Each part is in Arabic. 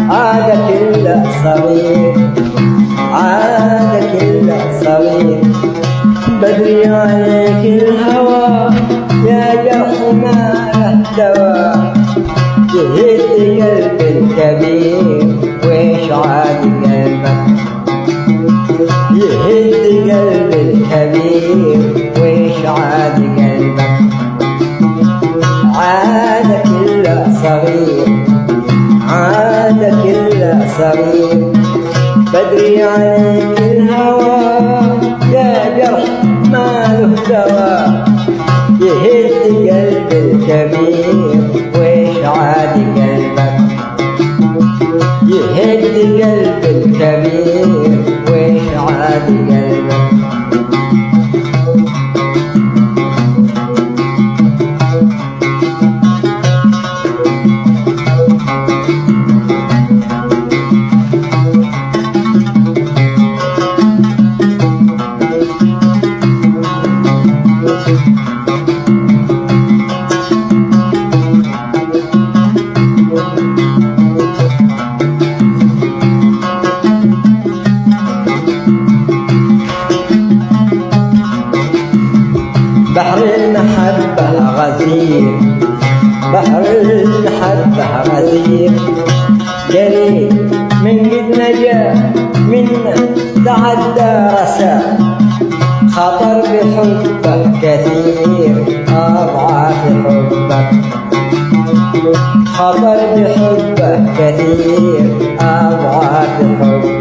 عادك إلا صغير، عادك إلا صغير، بدري عليك الهوى يا جرح ما له دواء، يهد قلب الكبير ويش عاد قلبك، يهد قلب الكبير ويش عاد قلبك، عادك إلا صغير، عادك إلا صغير، بدري عليك الهوى يا جرح ما له دواء، يهد قلب الكبير ويش عاد قلبك، يهد قلب الكبير ويش عاد قلبك. بحر المحبة غزير، بحر المحبة غزير، جريء من قد نجا منا تعدى رسى، خطر بحبك كثير أضعاف حبك، خطر بحبك كثير أضعاف حبك.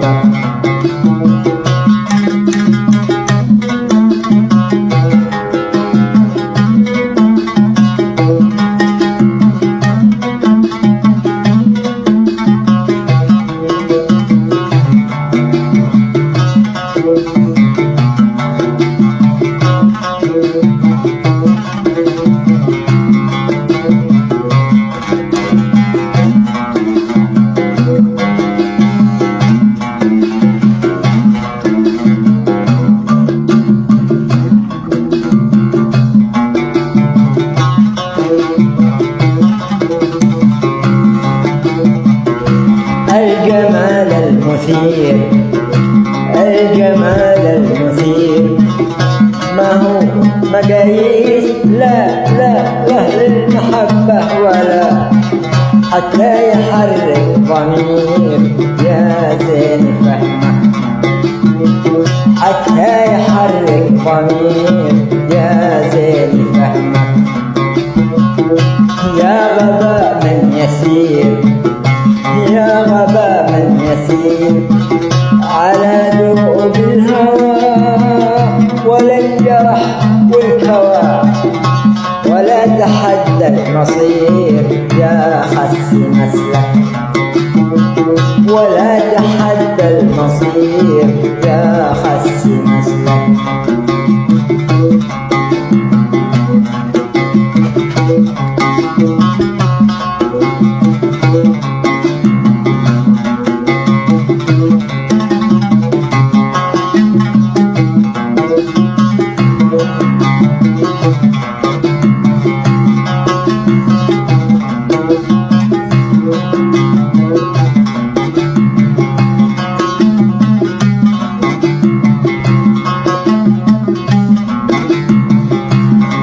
الجمال المثير، الجمال المثير، ما هو مقاييس لا لا له المحبة ولا حتى يحرك ضمير يا زين فهمك، حتى يحرك ضمير يا زين فهمك. يا غباء من يسير، يا غباء من يسير على دروب الهوى، ولا الجرح والكوى، ولا تحدى المصير يا خس مسلك، ولا تحدى المصير يا خس مسلك.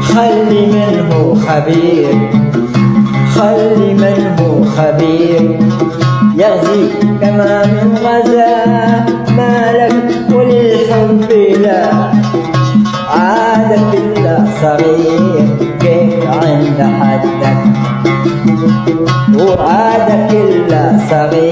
خلي منه خبير، خلي منه خبير، يغزي كما من غزا، ما لك وللحب لا، عادك إلا صغير كيف عند حدك، وعادك إلا صغير